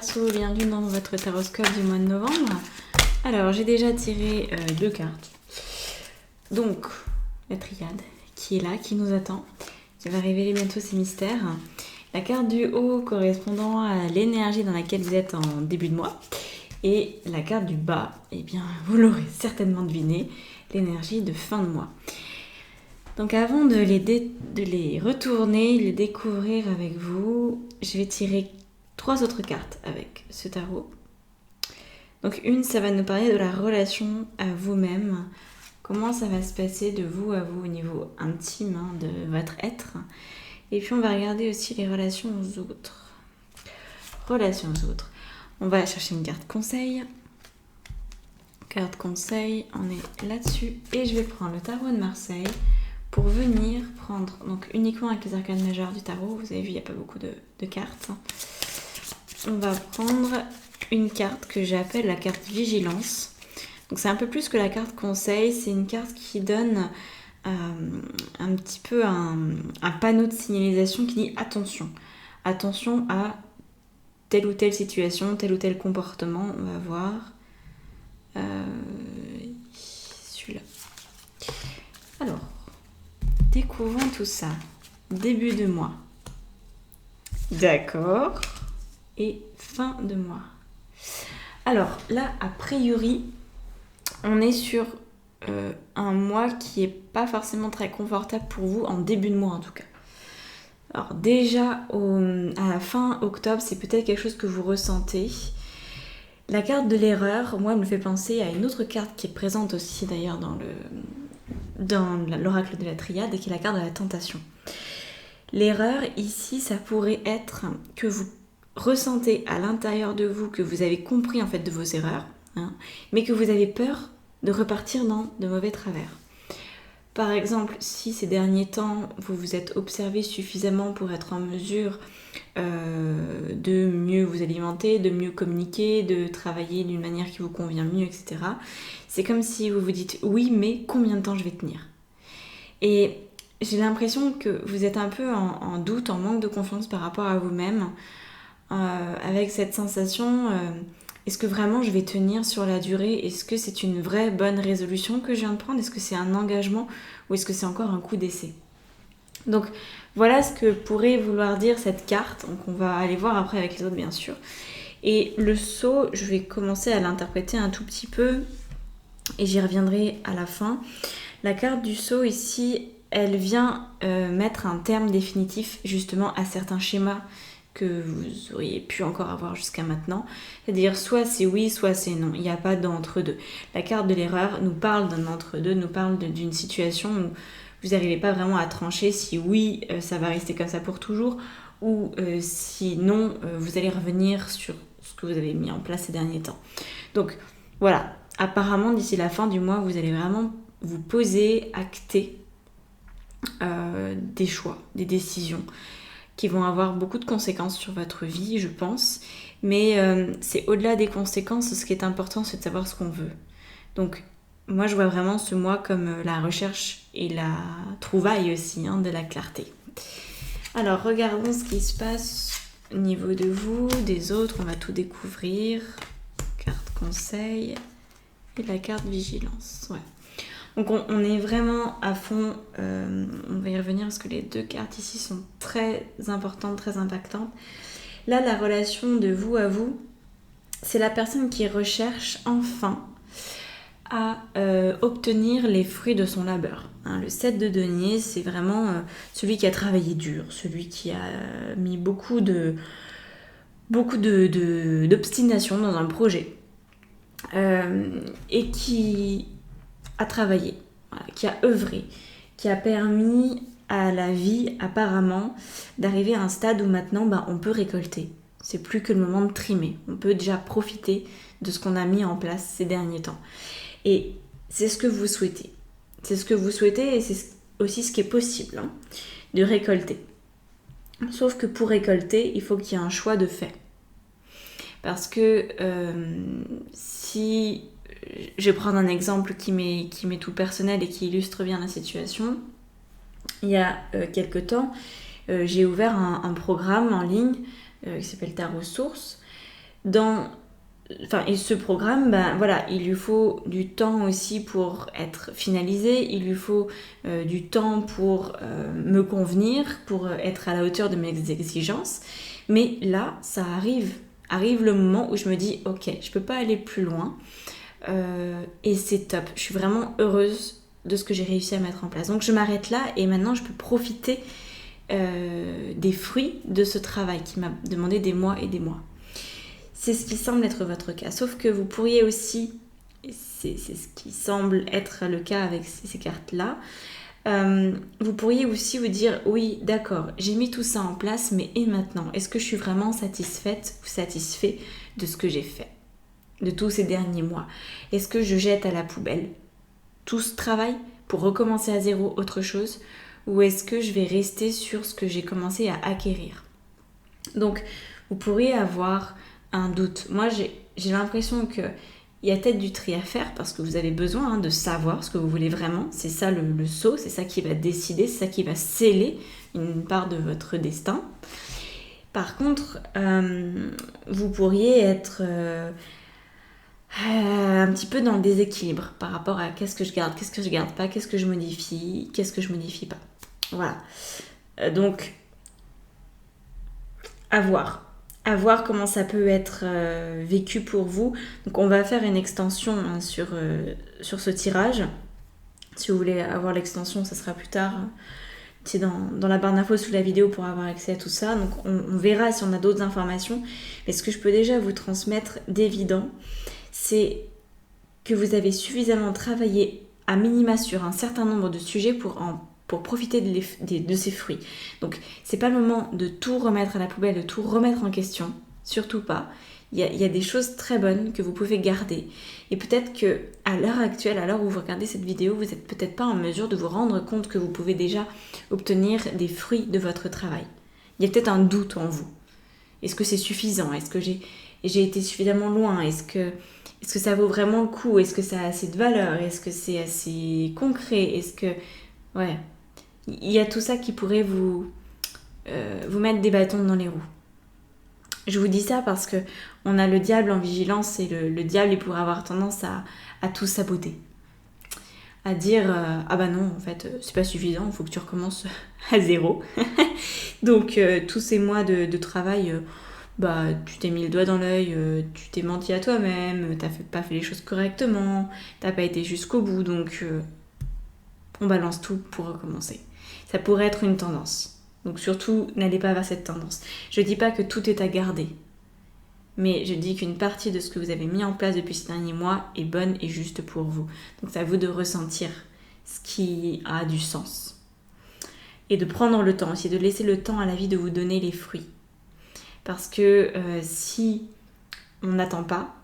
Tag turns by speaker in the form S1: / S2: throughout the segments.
S1: Verseau, bienvenue dans votre taroscope du mois de novembre. Alors j'ai déjà tiré 2 cartes. Donc la triade qui est là, qui nous attend, qui va révéler bientôt ses mystères. La carte du haut correspondant à l'énergie dans laquelle vous êtes en début de mois. Et la carte du bas, eh bien vous l'aurez certainement deviné, l'énergie de fin de mois. Donc avant de les retourner, les découvrir avec vous, je vais tirer 3 autres cartes avec ce tarot. Donc une, ça va nous parler de la relation à vous-même, comment ça va se passer de vous à vous au niveau intime de votre être. Et puis on va regarder aussi les relations aux autres. Relations aux autres. On va chercher une carte conseil. Carte conseil, on est là-dessus. Et je vais prendre le tarot de Marseille pour venir prendre, donc uniquement avec les arcanes majeures du tarot, vous avez vu, il n'y a pas beaucoup de cartes. On va prendre une carte que j'appelle la carte vigilance. Donc c'est un peu plus que la carte conseil, c'est une carte qui donne un petit peu un panneau de signalisation qui dit attention. Attention à telle ou telle situation, tel ou tel comportement, on va voir. Celui-là. Alors, découvrons tout ça. Début de mois. D'accord. Et fin de mois. Alors là, a priori, on est sur un mois qui n'est pas forcément très confortable pour vous, en début de mois en tout cas. Alors déjà, à la fin octobre, c'est peut-être quelque chose que vous ressentez. La carte de l'erreur, moi, elle me fait penser à une autre carte qui est présente aussi d'ailleurs dans l'oracle de la triade, et qui est la carte de la tentation. L'erreur ici, ça pourrait être que vous ressentez à l'intérieur de vous que vous avez compris en fait de vos erreurs, mais que vous avez peur de repartir dans de mauvais travers. Par exemple, si ces derniers temps vous vous êtes observé suffisamment pour être en mesure de mieux vous alimenter, de mieux communiquer, de travailler d'une manière qui vous convient mieux, etc. C'est comme si vous vous dites oui, mais combien de temps je vais tenir ? Et j'ai l'impression que vous êtes un peu en doute, en manque de confiance par rapport à vous-même, avec cette sensation, est-ce que vraiment je vais tenir sur la durée ? Est-ce que c'est une vraie bonne résolution que je viens de prendre ? Est-ce que c'est un engagement ou est-ce que c'est encore un coup d'essai ? Donc voilà ce que pourrait vouloir dire cette carte. Donc on va aller voir après avec les autres bien sûr. Et le sceau, je vais commencer à l'interpréter un tout petit peu et j'y reviendrai à la fin. La carte du sceau ici, elle vient mettre un terme définitif justement à certains schémas que vous auriez pu encore avoir jusqu'à maintenant. C'est-à-dire soit c'est oui, soit c'est non. Il n'y a pas d'entre-deux. La carte de l'erreur nous parle d'un entre-deux, nous parle d'une situation où vous n'arrivez pas vraiment à trancher si oui, ça va rester comme ça pour toujours, ou si non, vous allez revenir sur ce que vous avez mis en place ces derniers temps. Donc voilà, apparemment d'ici la fin du mois, vous allez vraiment vous poser, acter des choix, des décisions qui vont avoir beaucoup de conséquences sur votre vie, je pense. Mais c'est au-delà des conséquences, ce qui est important, c'est de savoir ce qu'on veut. Donc, moi, je vois vraiment ce mois comme la recherche et la trouvaille aussi, de la clarté. Alors, regardons ce qui se passe au niveau de vous, des autres. On va tout découvrir. Carte conseil et la carte vigilance. Ouais. Donc on est vraiment à fond, on va y revenir parce que les 2 cartes ici sont très importantes, très impactantes. Là, la relation de vous à vous, c'est la personne qui recherche enfin à obtenir les fruits de son labeur. Le 7 de denier, c'est vraiment celui qui a travaillé dur, celui qui a mis beaucoup d'obstination dans un projet et qui a travaillé, qui a œuvré, qui a permis à la vie apparemment d'arriver à un stade où maintenant on peut récolter. C'est plus que le moment de trimer. On peut déjà profiter de ce qu'on a mis en place ces derniers temps. Et c'est ce que vous souhaitez. C'est ce que vous souhaitez et c'est aussi ce qui est possible de récolter. Sauf que pour récolter, il faut qu'il y ait un choix de fait. Parce que si... Je vais prendre un exemple qui m'est tout personnel et qui illustre bien la situation. Il y a quelque temps, j'ai ouvert un programme en ligne qui s'appelle Tarot Source, Et ce programme, voilà, il lui faut du temps aussi pour être finalisé, il lui faut du temps pour me convenir, pour être à la hauteur de mes exigences. Mais là, ça arrive le moment où je me dis, ok, je peux pas aller plus loin. Et c'est top, je suis vraiment heureuse de ce que j'ai réussi à mettre en place. Donc je m'arrête là et maintenant je peux profiter des fruits de ce travail qui m'a demandé des mois et des mois. C'est ce qui semble être votre cas. Sauf que vous pourriez aussi, c'est ce qui semble être le cas avec ces cartes-là, vous pourriez aussi vous dire, oui, d'accord, j'ai mis tout ça en place, mais et maintenant? Est-ce que je suis vraiment satisfaite ou satisfait de ce que j'ai fait, de tous ces derniers mois? Est-ce que je jette à la poubelle tout ce travail pour recommencer à zéro autre chose? Ou est-ce que je vais rester sur ce que j'ai commencé à acquérir? Donc, vous pourriez avoir un doute. Moi, j'ai l'impression qu'il y a peut-être du tri à faire parce que vous avez besoin de savoir ce que vous voulez vraiment. C'est ça le saut, c'est ça qui va décider, c'est ça qui va sceller une part de votre destin. Par contre, vous pourriez être un petit peu dans le déséquilibre par rapport à qu'est-ce que je garde pas, qu'est-ce que je modifie pas. Voilà. Donc, à voir comment ça peut être vécu pour vous. Donc on va faire une extension sur ce tirage. Si vous voulez avoir l'extension, ça sera plus tard. C'est dans la barre d'infos sous la vidéo pour avoir accès à tout ça. Donc on verra si on a d'autres informations. Mais ce que je peux déjà vous transmettre d'évident, c'est que vous avez suffisamment travaillé à minima sur un certain nombre de sujets pour profiter de ces fruits. Donc c'est pas le moment de tout remettre à la poubelle, de tout remettre en question, surtout pas. Il y a des choses très bonnes que vous pouvez garder. Et peut-être que à l'heure actuelle, à l'heure où vous regardez cette vidéo, vous n'êtes peut-être pas en mesure de vous rendre compte que vous pouvez déjà obtenir des fruits de votre travail. Il y a peut-être un doute en vous. Est-ce que c'est suffisant? Est-ce que j'ai été suffisamment loin? Est-ce que ça vaut vraiment le coup? Est-ce que ça a assez de valeur? Est-ce que c'est assez concret? Est-ce que... Ouais. Il y a tout ça qui pourrait vous mettre des bâtons dans les roues. Je vous dis ça parce que on a le diable en vigilance et le diable il pourrait avoir tendance à tout saboter. À dire ah bah non en fait c'est pas suffisant, il faut que tu recommences à zéro. Donc tous ces mois de travail, tu t'es mis le doigt dans l'œil, tu t'es menti à toi-même, t'as pas fait les choses correctement, t'as pas été jusqu'au bout, donc on balance tout pour recommencer. Ça pourrait être une tendance. Donc surtout, n'allez pas vers cette tendance. Je dis pas que tout est à garder. Mais je dis qu'une partie de ce que vous avez mis en place depuis ces derniers mois est bonne et juste pour vous. Donc c'est à vous de ressentir ce qui a du sens. Et de prendre le temps aussi, de laisser le temps à la vie de vous donner les fruits. Parce que si on n'attend pas,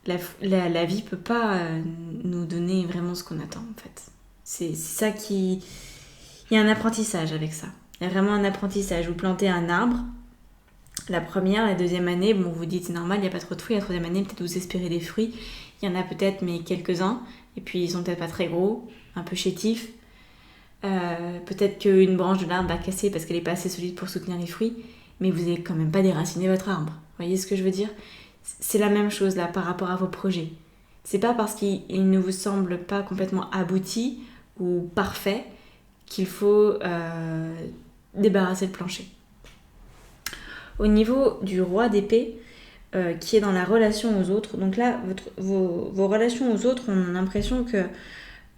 S1: la vie peut pas nous donner vraiment ce qu'on attend en fait. C'est ça qui... Il y a un apprentissage avec ça. Il y a vraiment un apprentissage. Vous plantez un arbre, la première, la deuxième année, bon, vous dites c'est normal, il n'y a pas trop de fruits. La troisième année, peut-être vous espérez des fruits. Il y en a peut-être, mais quelques-uns. Et puis, ils sont peut-être pas très gros, un peu chétifs. Peut-être qu'une branche de l'arbre va casser parce qu'elle n'est pas assez solide pour soutenir les fruits. Mais vous n'avez quand même pas déraciné votre arbre. Vous voyez ce que je veux dire? C'est la même chose là par rapport à vos projets. C'est pas parce qu'ils ne vous semblent pas complètement aboutis ou parfaits qu'il faut débarrasser le plancher. Au niveau du roi d'épée, qui est dans la relation aux autres, donc là, vos relations aux autres, on a l'impression que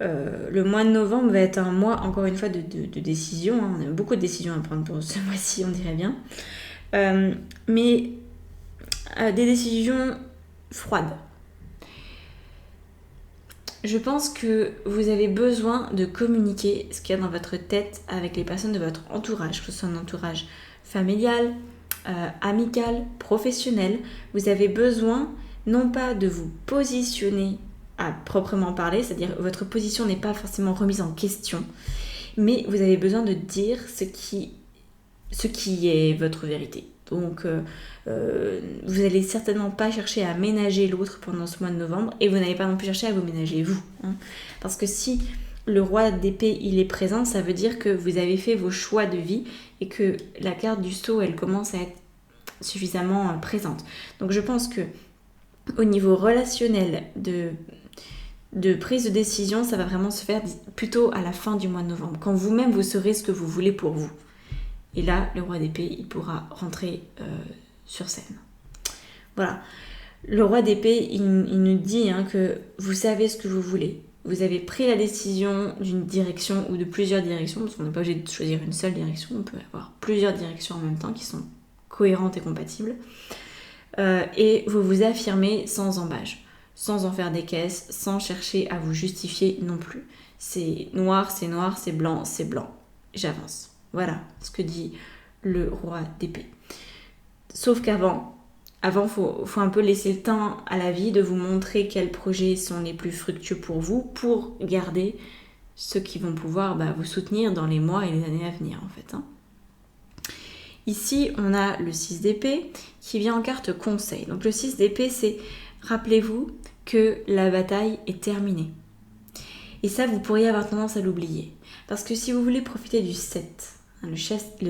S1: le mois de novembre va être un mois, encore une fois, de décision. On a beaucoup de décisions à prendre pour ce mois-ci, on dirait bien. Mais des décisions froides. Je pense que vous avez besoin de communiquer ce qu'il y a dans votre tête avec les personnes de votre entourage, que ce soit un entourage familial, amical, professionnel. Vous avez besoin non pas de vous positionner à proprement parler, c'est-à-dire votre position n'est pas forcément remise en question, mais vous avez besoin de dire ce qui est votre vérité. Donc vous n'allez certainement pas chercher à ménager l'autre pendant ce mois de novembre et vous n'allez pas non plus chercher à vous ménager vous. Parce que si le roi d'épée il est présent, ça veut dire que vous avez fait vos choix de vie et que la carte du sceau elle commence à être suffisamment présente. Donc je pense que au niveau relationnel de prise de décision, ça va vraiment se faire plutôt à la fin du mois de novembre, quand vous-même vous saurez ce que vous voulez pour vous. Et là, le roi d'épée, il pourra rentrer sur scène. Voilà. Le roi d'épée, il nous dit que vous savez ce que vous voulez. Vous avez pris la décision d'une direction ou de plusieurs directions, parce qu'on n'est pas obligé de choisir une seule direction, on peut avoir plusieurs directions en même temps qui sont cohérentes et compatibles. Et vous vous affirmez sans embâche, sans en faire des caisses, sans chercher à vous justifier non plus. C'est noir, c'est blanc, j'avance. Voilà ce que dit le roi d'épée. Sauf qu'avant, faut un peu laisser le temps à la vie de vous montrer quels projets sont les plus fructueux pour vous, pour garder ceux qui vont pouvoir vous soutenir dans les mois et les années à venir en fait. Ici, on a le 6 d'épée qui vient en carte conseil. Donc le 6 d'épée, c'est, rappelez-vous que la bataille est terminée. Et ça, vous pourriez avoir tendance à l'oublier. Parce que si vous voulez profiter du 7, le 7,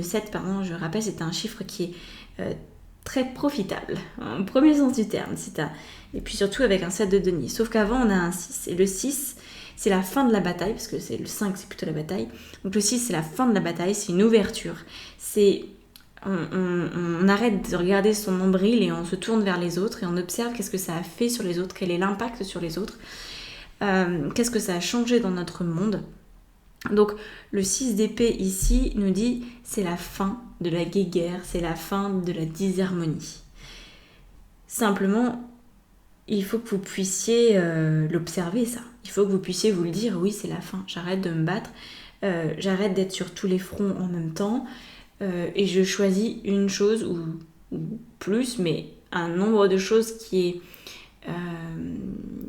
S1: je rappelle, c'est un chiffre qui est très profitable, au premier sens du terme. Et puis surtout avec un 7 de denier. Sauf qu'avant, on a un 6. Et le 6, c'est la fin de la bataille, parce que c'est le 5, c'est plutôt la bataille. Donc le 6, c'est la fin de la bataille, c'est une ouverture. C'est... On arrête de regarder son nombril et on se tourne vers les autres et on observe qu'est-ce que ça a fait sur les autres, quel est l'impact sur les autres, qu'est-ce que ça a changé dans notre monde. Donc le 6 d'épée ici nous dit c'est la fin de la guéguerre, c'est la fin de la disharmonie. Simplement, il faut que vous puissiez l'observer ça. Il faut que vous puissiez vous le dire, oui c'est la fin, j'arrête de me battre, j'arrête d'être sur tous les fronts en même temps. Et je choisis une chose ou plus, mais un nombre de choses qui est,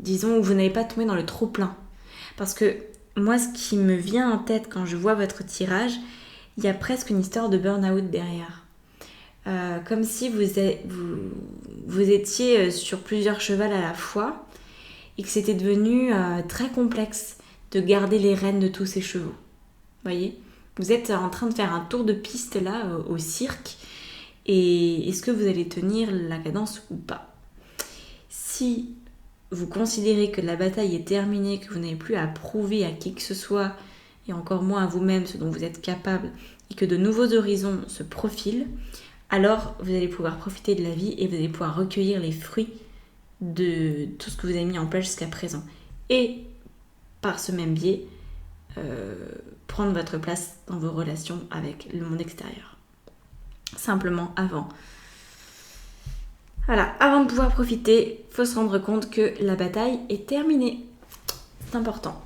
S1: disons, où vous n'allez pas tomber dans le trop-plein. Parce que moi, ce qui me vient en tête quand je vois votre tirage, il y a presque une histoire de burn-out derrière. Comme si vous étiez sur plusieurs chevals à la fois et que c'était devenu très complexe de garder les rênes de tous ces chevaux. Voyez ? Vous êtes en train de faire un tour de piste là au cirque et est-ce que vous allez tenir la cadence ou pas ? Si vous considérez que la bataille est terminée, que vous n'avez plus à prouver à qui que ce soit et encore moins à vous-même ce dont vous êtes capable et que de nouveaux horizons se profilent, alors vous allez pouvoir profiter de la vie et vous allez pouvoir recueillir les fruits de tout ce que vous avez mis en place jusqu'à présent. Et par ce même biais, prendre votre place dans vos relations avec le monde extérieur. Simplement avant. Voilà, avant de pouvoir profiter, il faut se rendre compte que la bataille est terminée. C'est important.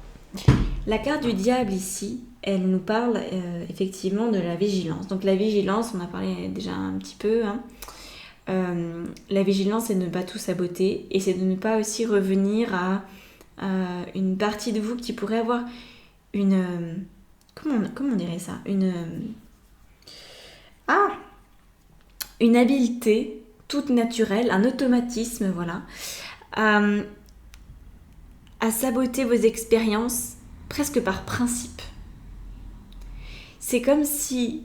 S1: La carte du diable ici, elle nous parle effectivement de la vigilance. Donc la vigilance, on a parlé déjà un petit peu. La vigilance, c'est de ne pas tout saboter et c'est de ne pas aussi revenir à une partie de vous qui pourrait avoir une... Comment on dirait ça ? Une habileté toute naturelle, un automatisme, voilà, à saboter vos expériences presque par principe. C'est comme si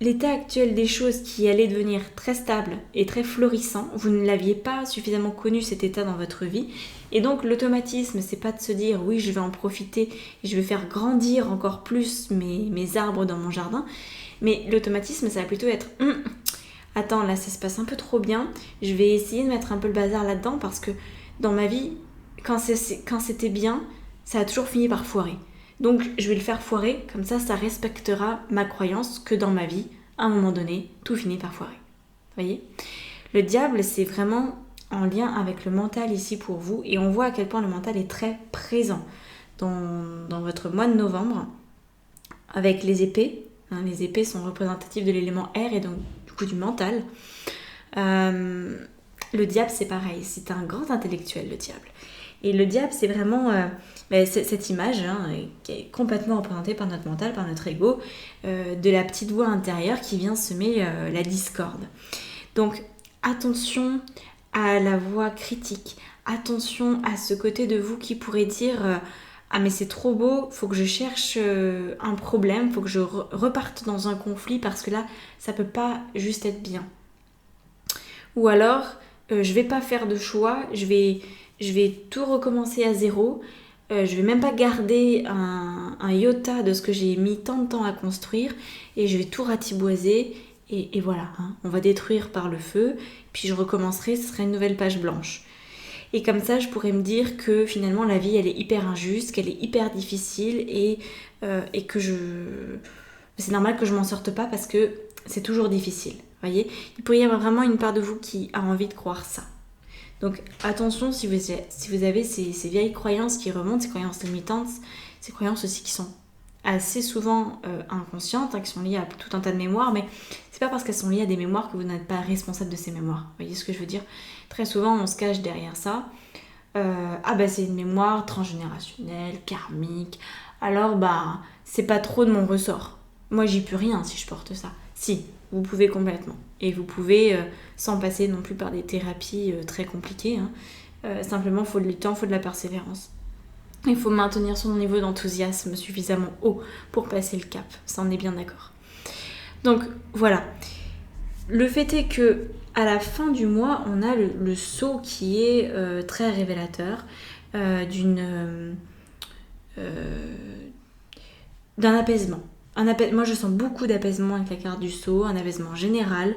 S1: l'état actuel des choses qui allait devenir très stable et très florissant, vous ne l'aviez pas suffisamment connu cet état dans votre vie. Et donc l'automatisme, c'est pas de se dire oui je vais en profiter, je vais faire grandir encore plus mes arbres dans mon jardin. Mais l'automatisme, ça va plutôt être attends là ça se passe un peu trop bien, je vais essayer de mettre un peu le bazar là-dedans parce que dans ma vie, quand c'était bien, ça a toujours fini par foirer. Donc je vais le faire foirer, comme ça respectera ma croyance que dans ma vie, à un moment donné, tout finit par foirer. Vous voyez ? Le diable, c'est vraiment en lien avec le mental ici pour vous, et on voit à quel point le mental est très présent dans votre mois de novembre, avec les épées. Les épées sont représentatives de l'élément air et donc du coup du mental. Le diable, c'est pareil, c'est un grand intellectuel, le diable. Et le diable, c'est vraiment cette image qui est complètement représentée par notre mental, par notre ego, de la petite voix intérieure qui vient semer la discorde. Donc attention à la voix critique, attention à ce côté de vous qui pourrait dire ah mais c'est trop beau, faut que je cherche un problème, faut que je reparte dans un conflit parce que là, ça peut pas juste être bien. ou alors je vais pas faire de choix, je vais tout recommencer à zéro, je vais même pas garder un iota de ce que j'ai mis tant de temps à construire et je vais tout ratiboiser et voilà, hein, on va détruire par le feu, puis je recommencerai, ce sera une nouvelle page blanche. Et comme ça, je pourrais me dire que finalement la vie elle est hyper injuste, qu'elle est hyper difficile et que c'est normal que je m'en sorte pas parce que c'est toujours difficile. Voyez, il pourrait y avoir vraiment une part de vous qui a envie de croire ça. Donc attention si vous avez ces vieilles croyances qui remontent, ces croyances limitantes, ces croyances aussi qui sont assez souvent inconscientes, hein, qui sont liées à tout un tas de mémoires, mais c'est pas parce qu'elles sont liées à des mémoires que vous n'êtes pas responsable de ces mémoires. Vous voyez ce que je veux dire? Très souvent on se cache derrière ça. C'est une mémoire transgénérationnelle, karmique, alors c'est pas trop de mon ressort. Moi j'y peux rien si je porte ça. Si, vous pouvez complètement. Et vous pouvez, sans passer non plus par des thérapies très compliquées, hein, simplement il faut du temps, il faut de la persévérance. Il faut maintenir son niveau d'enthousiasme suffisamment haut pour passer le cap, ça on est bien d'accord. Donc voilà, le fait est que à la fin du mois, on a le saut qui est très révélateur d'un apaisement. Moi je sens beaucoup d'apaisement avec la carte du saut, un apaisement général,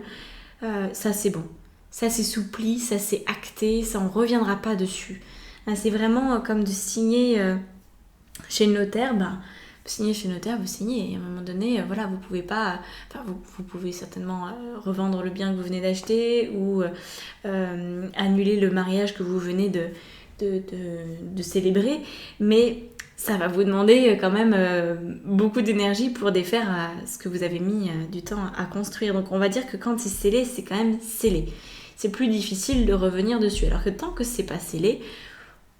S1: ça c'est bon. Ça s'essouplit, ça c'est acté, ça on reviendra pas dessus. C'est vraiment comme de signer chez le notaire, vous signez chez le notaire, vous signez, et à un moment donné, voilà, vous pouvez pas, vous pouvez certainement revendre le bien que vous venez d'acheter ou annuler le mariage que vous venez de célébrer, mais ça va vous demander quand même beaucoup d'énergie pour défaire ce que vous avez mis du temps à construire. Donc on va dire que quand c'est scellé, c'est quand même scellé. C'est plus difficile de revenir dessus. Alors que tant que c'est pas scellé,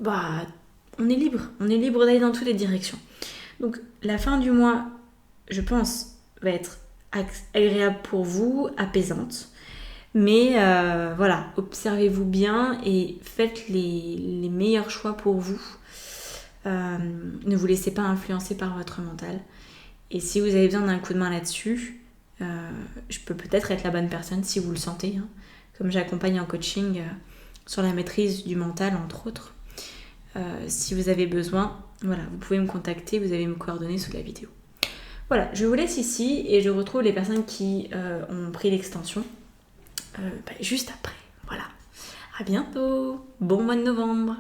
S1: on est libre d'aller dans toutes les directions. Donc la fin du mois, je pense, va être agréable pour vous, apaisante. Mais voilà, observez-vous bien et faites les meilleurs choix pour vous. Ne vous laissez pas influencer par votre mental. Et si vous avez besoin d'un coup de main là-dessus, je peux peut-être être la bonne personne si vous le sentez. Hein. Comme j'accompagne en coaching sur la maîtrise du mental, entre autres. Si vous avez besoin, voilà, vous pouvez me contacter, vous avez mes coordonnées sous la vidéo. Voilà, je vous laisse ici et je retrouve les personnes qui ont pris l'extension juste après. Voilà, à bientôt, bon mois de novembre.